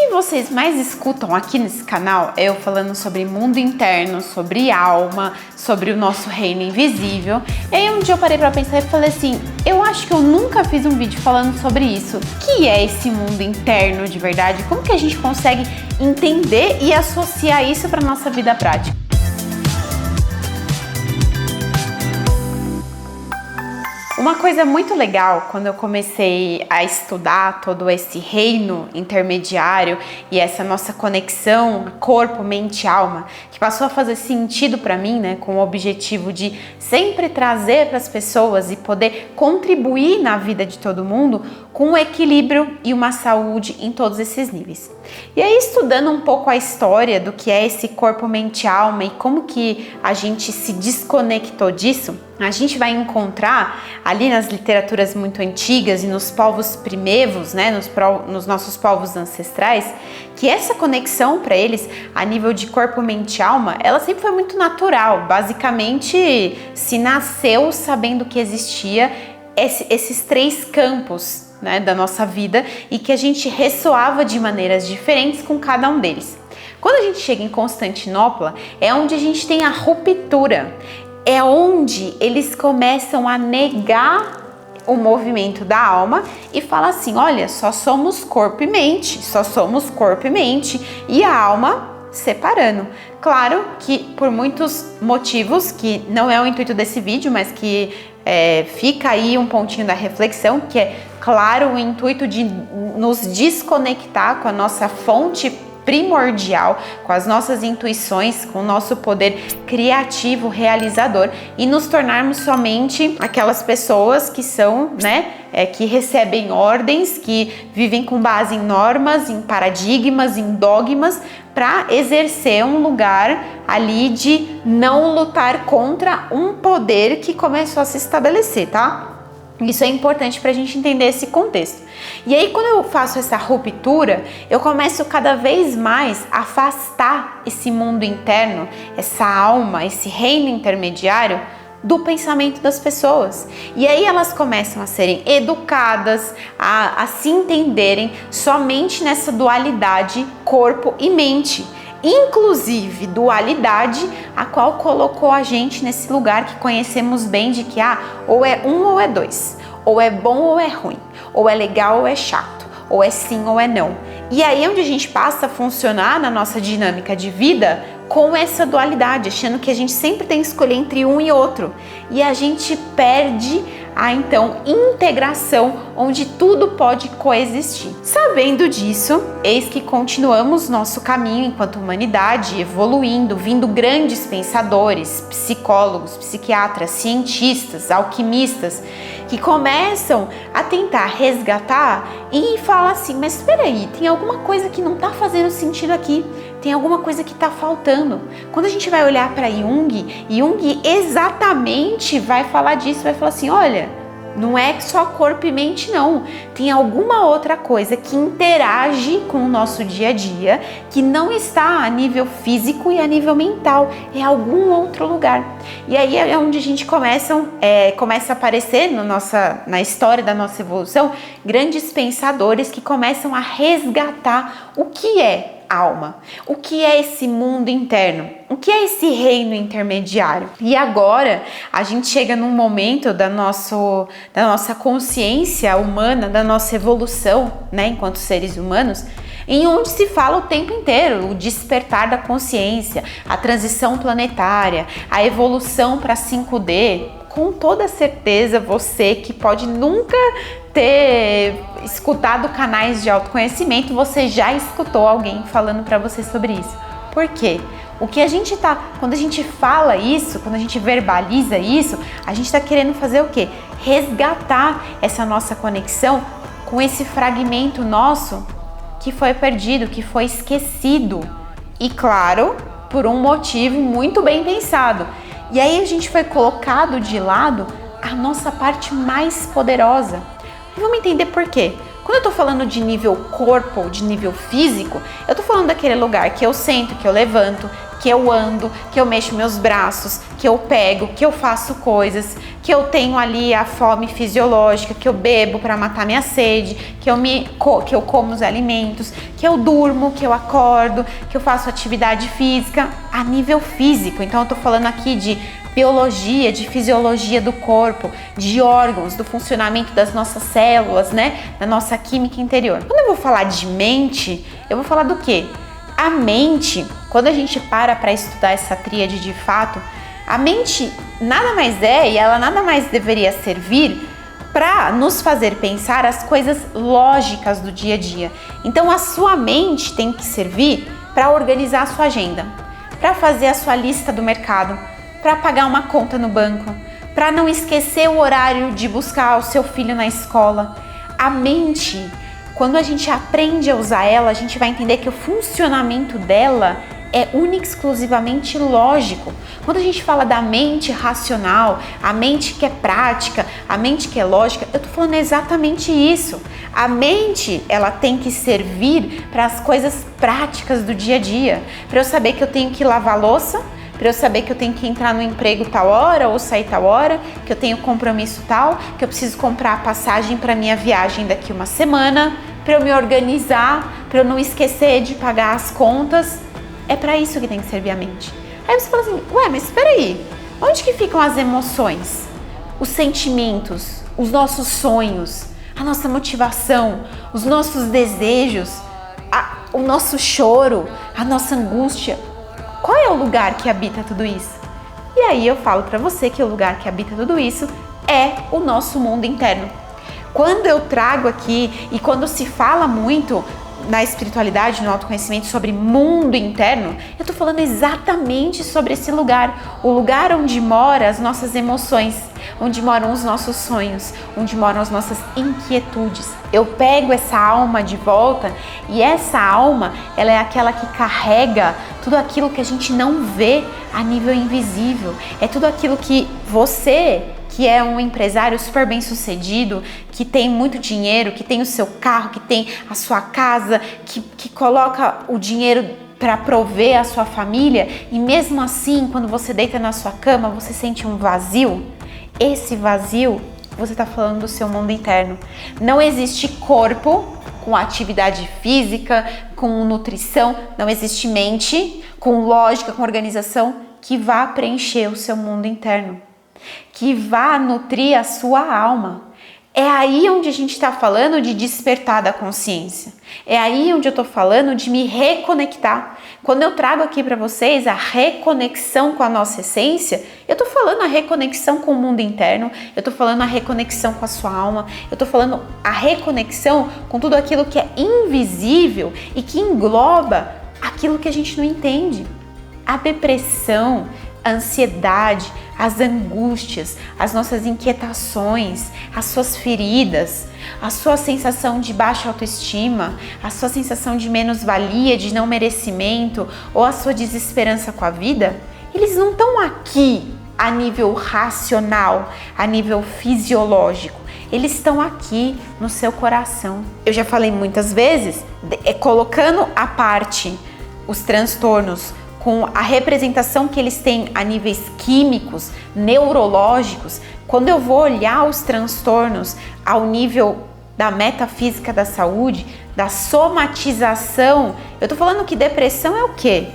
que vocês mais escutam aqui nesse canal é eu falando sobre mundo interno, sobre alma, sobre o nosso reino invisível. E aí um dia eu parei pra pensar e falei assim, eu acho que eu nunca fiz um vídeo falando sobre isso. O que é esse mundo interno de verdade? Como que a gente consegue entender e associar isso pra nossa vida prática? Uma coisa muito legal, quando eu comecei a estudar todo esse reino intermediário e essa nossa conexão corpo, mente e alma, que passou a fazer sentido para mim, né, com o objetivo de sempre trazer para as pessoas e poder contribuir na vida de todo mundo com um equilíbrio e uma saúde em todos esses níveis. E aí, estudando um pouco a história do que é esse corpo, mente e alma e como que a gente se desconectou disso, a gente vai encontrar ali nas literaturas muito antigas e nos povos primevos, né, nos nossos povos ancestrais, que essa conexão para eles a nível de corpo, mente e alma, ela sempre foi muito natural. Basicamente, se nasceu sabendo que existia esses três campos, né, da nossa vida e que a gente ressoava de maneiras diferentes com cada um deles. Quando a gente chega em Constantinopla, é onde a gente tem a ruptura. É onde eles começam a negar o movimento da alma e fala assim, olha, só somos corpo e mente, só somos corpo e mente, e a alma separando. Claro que por muitos motivos, que não é o intuito desse vídeo, mas que fica aí um pontinho da reflexão, que é, claro, o intuito de nos desconectar com a nossa fonte primordial, com as nossas intuições, com o nosso poder criativo, realizador e nos tornarmos somente aquelas pessoas que são, né, que recebem ordens, que vivem com base em normas, em paradigmas, em dogmas, para exercer um lugar ali de não lutar contra um poder que começou a se estabelecer, tá? Isso é importante para a gente entender esse contexto. E aí, quando eu faço essa ruptura, eu começo cada vez mais a afastar esse mundo interno, essa alma, esse reino intermediário do pensamento das pessoas. E aí elas começam a serem educadas, a se entenderem somente nessa dualidade corpo e mente. Inclusive dualidade a qual colocou a gente nesse lugar que conhecemos bem de que ou é um ou é dois, ou é bom ou é ruim, ou é legal ou é chato, ou é sim ou é não. E aí é onde a gente passa a funcionar na nossa dinâmica de vida com essa dualidade, achando que a gente sempre tem que escolher entre um e outro. E a gente perde a então integração onde tudo pode coexistir. Sabendo disso, eis que continuamos nosso caminho enquanto humanidade, evoluindo, vindo grandes pensadores, psicólogos, psiquiatras, cientistas, alquimistas, que começam a tentar resgatar e falar assim, mas espera aí, tem alguma coisa que não está fazendo sentido aqui, tem alguma coisa que está faltando. Quando a gente vai olhar para Jung, Jung exatamente vai falar disso, vai falar assim, olha, não é só corpo e mente não, tem alguma outra coisa que interage com o nosso dia a dia, que não está a nível físico e a nível mental, é algum outro lugar. E aí é onde a gente começa a aparecer na história da nossa evolução, grandes pensadores que começam a resgatar o que é alma, o que é esse mundo interno, o que é esse reino intermediário. E agora a gente chega num momento da nossa consciência humana, da nossa evolução, né, enquanto seres humanos, em onde se fala o tempo inteiro o despertar da consciência, a transição planetária, a evolução para 5D. Com toda certeza, você que pode nunca ter escutado canais de autoconhecimento, você já escutou alguém falando para você sobre isso. Por quê? Quando a gente fala isso, quando a gente verbaliza isso, a gente está querendo fazer o quê? Resgatar essa nossa conexão com esse fragmento nosso que foi perdido, que foi esquecido. E claro, por um motivo muito bem pensado. E aí a gente foi colocado de lado a nossa parte mais poderosa. E vamos entender por quê? Quando eu tô falando de nível corpo, de nível físico, eu tô falando daquele lugar que eu sento, que eu levanto, que eu ando, que eu mexo meus braços, que eu pego, que eu faço coisas, que eu tenho ali a fome fisiológica, que eu bebo para matar minha sede, que eu como os alimentos, que eu durmo, que eu acordo, que eu faço atividade física a nível físico. Então eu tô falando aqui de biologia, de fisiologia do corpo, de órgãos, do funcionamento das nossas células, né? Da nossa química interior. Quando eu vou falar de mente, eu vou falar do quê? A mente, quando a gente para estudar essa tríade de fato, a mente nada mais é e ela nada mais deveria servir para nos fazer pensar as coisas lógicas do dia a dia. Então a sua mente tem que servir para organizar a sua agenda, para fazer a sua lista do mercado, para pagar uma conta no banco, para não esquecer o horário de buscar o seu filho na escola. A mente, quando a gente aprende a usar ela, a gente vai entender que o funcionamento dela é única e exclusivamente lógico. Quando a gente fala da mente racional, a mente que é prática, a mente que é lógica, eu tô falando exatamente isso. A mente, ela tem que servir para as coisas práticas do dia a dia, para eu saber que eu tenho que lavar a louça, para eu saber que eu tenho que entrar no emprego tal hora ou sair tal hora, que eu tenho compromisso tal, que eu preciso comprar a passagem para minha viagem daqui uma semana, para eu me organizar, para eu não esquecer de pagar as contas. É para isso que tem que servir a mente. Aí você fala assim, ué, mas espera aí, onde que ficam as emoções, os sentimentos, os nossos sonhos, a nossa motivação, os nossos desejos, o nosso choro, a nossa angústia? Qual é o lugar que habita tudo isso? E aí eu falo para você que o lugar que habita tudo isso é o nosso mundo interno. Quando eu trago aqui e quando se fala muito na espiritualidade, no autoconhecimento sobre mundo interno, eu tô falando exatamente sobre esse lugar, o lugar onde moram as nossas emoções, onde moram os nossos sonhos, onde moram as nossas inquietudes. Eu pego essa alma de volta e essa alma, ela é aquela que carrega tudo aquilo que a gente não vê a nível invisível. É tudo aquilo que você, que é um empresário super bem sucedido, que tem muito dinheiro, que tem o seu carro, que tem a sua casa, que coloca o dinheiro para prover a sua família, e mesmo assim, quando você deita na sua cama, você sente um vazio. Esse vazio, você está falando do seu mundo interno. Não existe corpo com atividade física, com nutrição, não existe mente com lógica, com organização que vá preencher o seu mundo interno, que vá nutrir a sua alma. É aí onde a gente está falando de despertar da consciência. É aí onde eu estou falando de me reconectar. Quando eu trago aqui para vocês a reconexão com a nossa essência, eu estou falando a reconexão com o mundo interno, eu estou falando a reconexão com a sua alma, eu estou falando a reconexão com tudo aquilo que é invisível e que engloba aquilo que a gente não entende. A depressão, a ansiedade, as angústias, as nossas inquietações, as suas feridas, a sua sensação de baixa autoestima, a sua sensação de menos-valia, de não merecimento ou a sua desesperança com a vida, eles não estão aqui a nível racional, a nível fisiológico. Eles estão aqui no seu coração. Eu já falei muitas vezes, colocando à parte os transtornos com a representação que eles têm a níveis químicos, neurológicos, quando eu vou olhar os transtornos ao nível da metafísica da saúde, da somatização, eu tô falando que depressão é o quê?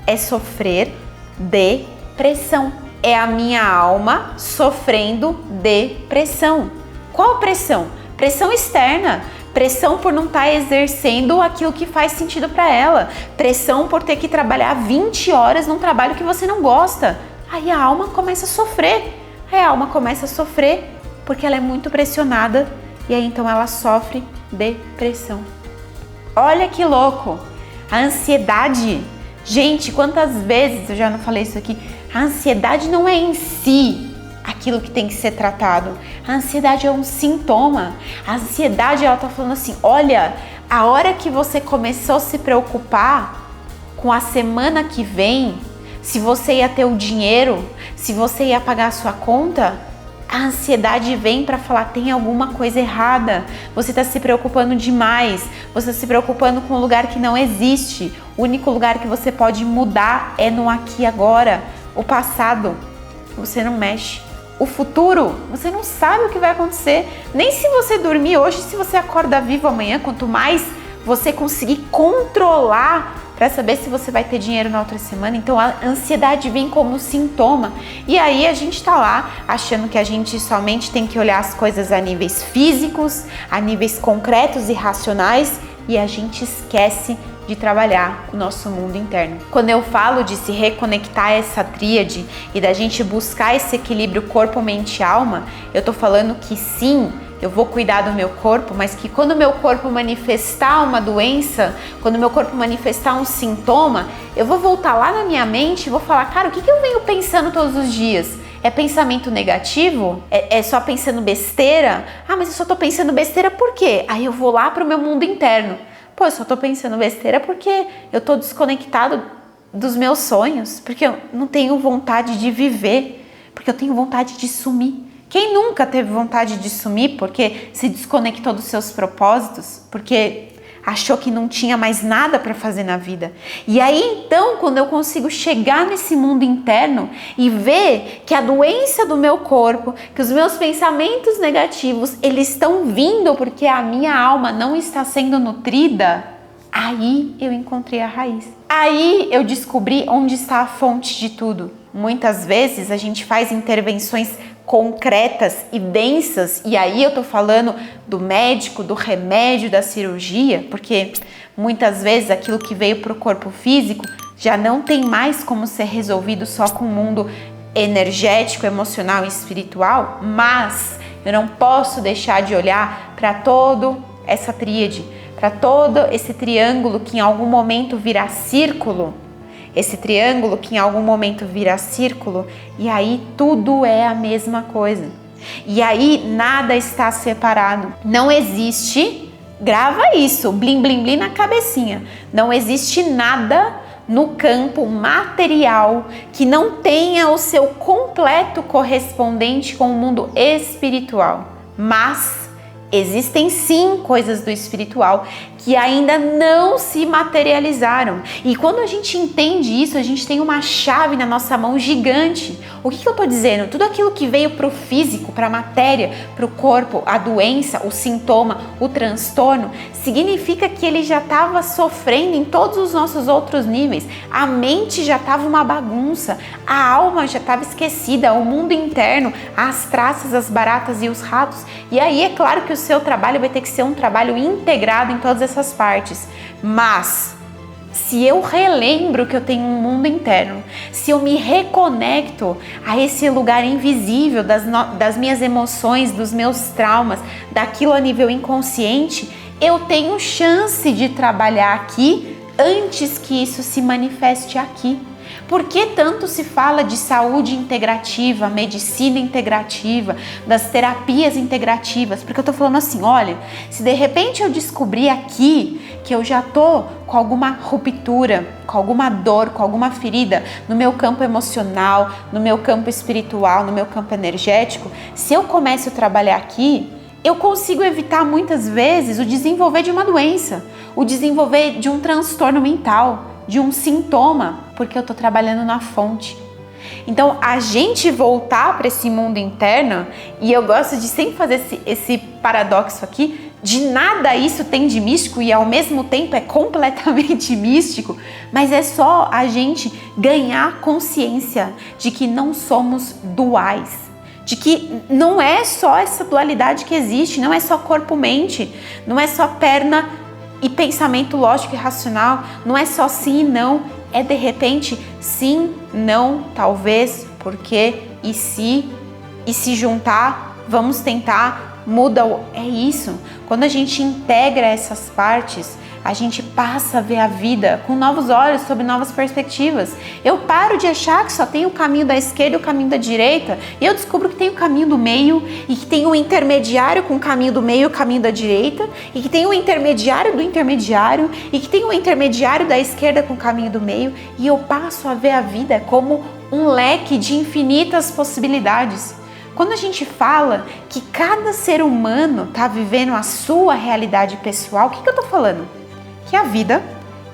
É sofrer depressão. É a minha alma sofrendo depressão. Qual pressão? Pressão externa. Pressão por não estar exercendo aquilo que faz sentido para ela. Pressão por ter que trabalhar 20 horas num trabalho que você não gosta. Aí a alma começa a sofrer. Aí a alma começa a sofrer porque ela é muito pressionada e aí então ela sofre depressão. Olha que louco! A ansiedade. Gente, quantas vezes eu já não falei isso aqui? A ansiedade não é em si aquilo que tem que ser tratado. A ansiedade é um sintoma. A ansiedade, ela tá falando assim, olha, a hora que você começou a se preocupar com a semana que vem, se você ia ter o dinheiro, se você ia pagar a sua conta, A ansiedade vem para falar, tem alguma coisa errada, você está se preocupando demais, você está se preocupando com um lugar que não existe. O único lugar que você pode mudar é no aqui e agora. O passado, você não mexe. O futuro, você não sabe o que vai acontecer. Nem se você dormir hoje, se você acorda vivo amanhã, quanto mais você conseguir controlar para saber se você vai ter dinheiro na outra semana. Então a ansiedade vem como sintoma. E aí a gente tá lá achando que a gente somente tem que olhar as coisas a níveis físicos, a níveis concretos e racionais, e a gente esquece de trabalhar o nosso mundo interno. Quando eu falo de se reconectar a essa tríade e da gente buscar esse equilíbrio corpo, mente e alma, eu tô falando que sim, eu vou cuidar do meu corpo, mas que quando o meu corpo manifestar uma doença, quando o meu corpo manifestar um sintoma, eu vou voltar lá na minha mente e vou falar, cara, o que eu venho pensando todos os dias? É pensamento negativo? É só pensando besteira? Ah, mas eu só tô pensando besteira por quê? Aí eu vou lá pro meu mundo interno. Pô, eu só tô pensando besteira porque eu tô desconectado dos meus sonhos, porque eu não tenho vontade de viver, porque eu tenho vontade de sumir. Quem nunca teve vontade de sumir porque se desconectou dos seus propósitos, porque achou que não tinha mais nada para fazer na vida? E aí então, quando eu consigo chegar nesse mundo interno e ver que a doença do meu corpo, que os meus pensamentos negativos, eles estão vindo porque a minha alma não está sendo nutrida, aí eu encontrei a raiz. Aí eu descobri onde está a fonte de tudo. Muitas vezes a gente faz intervenções concretas e densas, e aí eu tô falando do médico, do remédio, da cirurgia, porque muitas vezes aquilo que veio pro corpo físico já não tem mais como ser resolvido só com o mundo energético, emocional e espiritual, mas eu não posso deixar de olhar para toda essa tríade, para todo esse triângulo que em algum momento virá círculo. Esse triângulo que em algum momento vira círculo, e aí tudo é a mesma coisa. E aí nada está separado. Não existe, grava isso, blim blim blim na cabecinha. Não existe nada no campo material que não tenha o seu completo correspondente com o mundo espiritual. Mas existem sim coisas do espiritual que ainda não se materializaram. E quando a gente entende isso, a gente tem uma chave na nossa mão gigante. O que eu tô dizendo? Tudo aquilo que veio pro físico, pra matéria, pro corpo, a doença, o sintoma, o transtorno, significa que ele já estava sofrendo em todos os nossos outros níveis. A mente já estava uma bagunça, a alma já estava esquecida, o mundo interno, as traças, as baratas e os ratos. E aí é claro que o seu trabalho vai ter que ser um trabalho integrado em todas essas partes. Mas se eu relembro que eu tenho um mundo interno, se eu me reconecto a esse lugar invisível das minhas emoções, dos meus traumas, daquilo a nível inconsciente, eu tenho chance de trabalhar aqui antes que isso se manifeste aqui. Por que tanto se fala de saúde integrativa, medicina integrativa, das terapias integrativas? Porque eu tô falando assim, olha, se de repente eu descobrir aqui que eu já tô com alguma ruptura, com alguma dor, com alguma ferida no meu campo emocional, no meu campo espiritual, no meu campo energético, se eu começo a trabalhar aqui, eu consigo evitar muitas vezes o desenvolver de uma doença, o desenvolver de um transtorno mental, de um sintoma, porque eu estou trabalhando na fonte. Então, a gente voltar para esse mundo interno, e eu gosto de sempre fazer esse paradoxo aqui, de nada isso tem de místico e ao mesmo tempo é completamente místico, mas é só a gente ganhar consciência de que não somos duais, de que não é só essa dualidade que existe, não é só corpo-mente, não é só perna e pensamento lógico e racional, não é só sim e não, é de repente sim, não, talvez, porque, e se juntar, vamos tentar, muda, é isso. Quando a gente integra essas partes, a gente passa a ver a vida com novos olhos, sob novas perspectivas. Eu paro de achar que só tem o caminho da esquerda e o caminho da direita, e eu descubro que tem o caminho do meio, e que tem o intermediário com o caminho do meio e o caminho da direita, e que tem o intermediário do intermediário, e que tem o intermediário da esquerda com o caminho do meio, e eu passo a ver a vida como um leque de infinitas possibilidades. Quando a gente fala que cada ser humano está vivendo a sua realidade pessoal, o que eu estou falando? Que a vida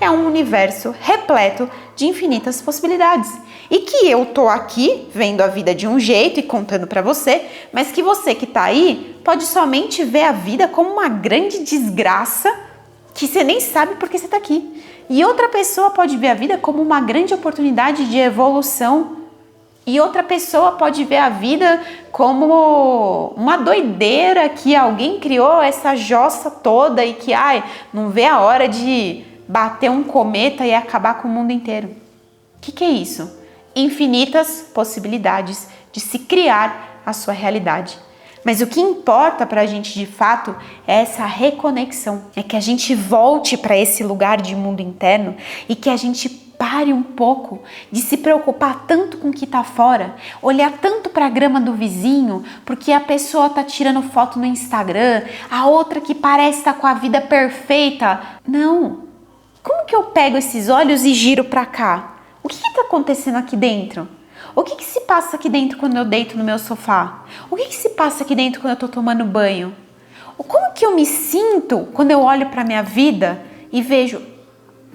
é um universo repleto de infinitas possibilidades. E que eu tô aqui vendo a vida de um jeito e contando para você, mas que você que tá aí pode somente ver a vida como uma grande desgraça que você nem sabe porque você tá aqui. E outra pessoa pode ver a vida como uma grande oportunidade de evolução. E outra pessoa pode ver a vida como uma doideira que alguém criou essa jossa toda e que não vê a hora de bater um cometa e acabar com o mundo inteiro. O que é isso? Infinitas possibilidades de se criar a sua realidade. Mas o que importa para a gente de fato é essa reconexão, é que a gente volte para esse lugar de mundo interno e que a gente pare um pouco de se preocupar tanto com o que está fora, olhar tanto para a grama do vizinho, porque a pessoa está tirando foto no Instagram, a outra que parece estar com a vida perfeita. Não! Como que eu pego esses olhos e giro para cá? O que está acontecendo aqui dentro? O que se passa aqui dentro quando eu deito no meu sofá? O que se passa aqui dentro quando eu estou tomando banho? Como que eu me sinto quando eu olho para a minha vida e vejo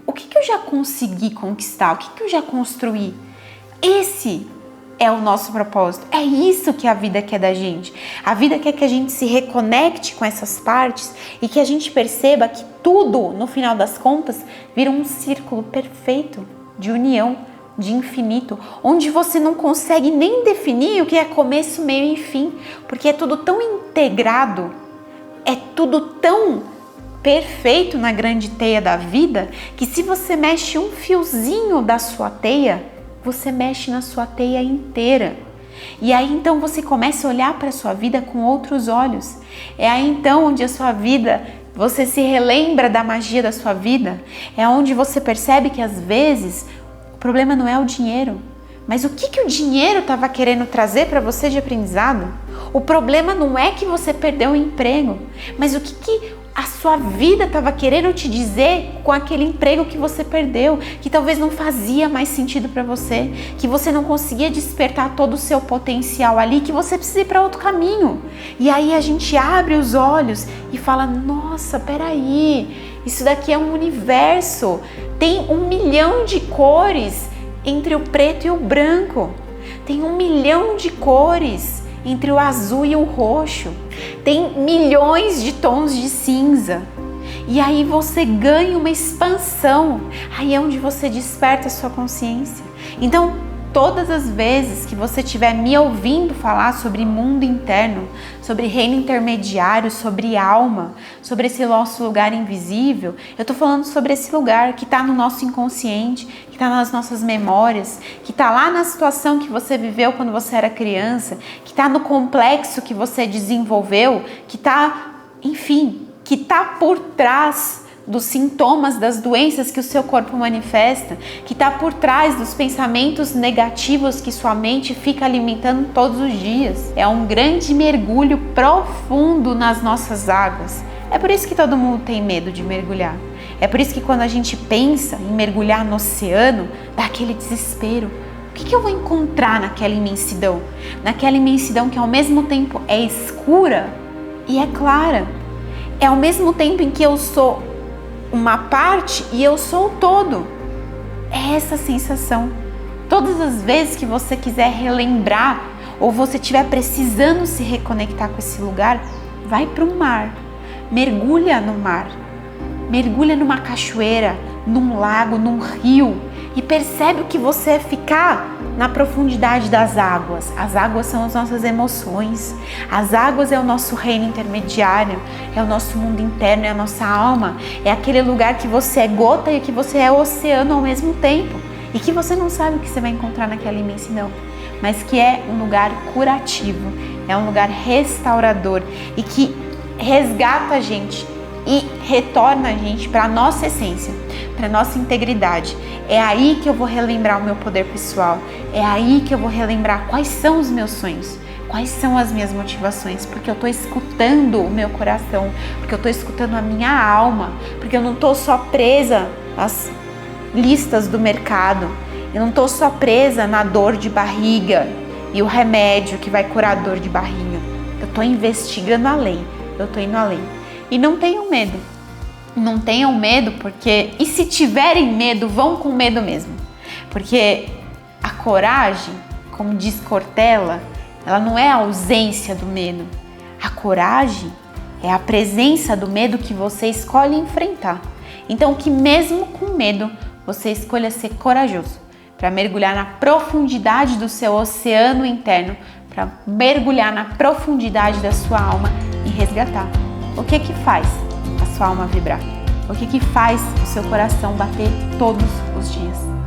o que eu já consegui conquistar? O que eu já construí? Esse é o nosso propósito. É isso que a vida quer da gente. A vida quer que a gente se reconecte com essas partes e que a gente perceba que tudo, no final das contas, vira um círculo perfeito de união, de infinito, onde você não consegue nem definir o que é começo, meio e fim, porque é tudo tão integrado, é tudo tão perfeito na grande teia da vida, que se você mexe um fiozinho da sua teia, você mexe na sua teia inteira. E aí então você começa a olhar para a sua vida com outros olhos. É aí então onde a sua vida, você se relembra da magia da sua vida. É onde você percebe que às vezes o problema não é o dinheiro, mas o que o dinheiro estava querendo trazer para você de aprendizado. O problema não é que você perdeu o emprego, mas o que a sua vida estava querendo te dizer com aquele emprego que você perdeu, que talvez não fazia mais sentido para você, que você não conseguia despertar todo o seu potencial ali, que você precisa ir para outro caminho. E aí a gente abre os olhos e fala, nossa, peraí, isso daqui é um universo, tem 1 milhão de cores entre o preto e o branco, tem 1 milhão de cores entre o azul e o roxo, tem milhões de tons de cinza. E aí você ganha uma expansão, aí é onde você desperta a sua consciência. Então, todas as vezes que você estiver me ouvindo falar sobre mundo interno, sobre reino intermediário, sobre alma, sobre esse nosso lugar invisível, eu estou falando sobre esse lugar que está no nosso inconsciente, que está nas nossas memórias, que está lá na situação que você viveu quando você era criança, que está no complexo que você desenvolveu, que está, enfim, que está por trás dos sintomas das doenças que o seu corpo manifesta, que está por trás dos pensamentos negativos que sua mente fica alimentando todos os dias. É um grande mergulho profundo nas nossas águas. É por isso que todo mundo tem medo de mergulhar. É por isso que quando a gente pensa em mergulhar no oceano, dá aquele desespero. O que eu vou encontrar naquela imensidão? Naquela imensidão que ao mesmo tempo é escura e é clara. É ao mesmo tempo em que eu sou uma parte e eu sou o todo. É essa sensação. Todas as vezes que você quiser relembrar ou você estiver precisando se reconectar com esse lugar, vai para o mar, mergulha no mar, mergulha numa cachoeira, num lago, num rio e percebe o que você é ficar na profundidade das águas. As águas são as nossas emoções, as águas é o nosso reino intermediário, é o nosso mundo interno, é a nossa alma, é aquele lugar que você é gota e que você é oceano ao mesmo tempo e que você não sabe o que você vai encontrar naquela imensidão, mas que é um lugar curativo, é um lugar restaurador e que resgata a gente e retorna a gente para a nossa essência, para a nossa integridade. É aí que eu vou relembrar o meu poder pessoal, é aí que eu vou relembrar quais são os meus sonhos, quais são as minhas motivações, porque eu estou escutando o meu coração, porque eu estou escutando a minha alma, porque eu não estou só presa às listas do mercado, eu não estou só presa na dor de barriga, e o remédio que vai curar a dor de barriga. Eu tô investigando além, eu tô indo além. E não tenham medo. Não tenham medo, porque... E se tiverem medo, vão com medo mesmo. Porque a coragem, como diz Cortella, ela não é a ausência do medo. A coragem é a presença do medo que você escolhe enfrentar. Então, que mesmo com medo, você escolha ser corajoso, para mergulhar na profundidade do seu oceano interno, para mergulhar na profundidade da sua alma e resgatar. O que que faz a sua alma vibrar? O que que faz o seu coração bater todos os dias?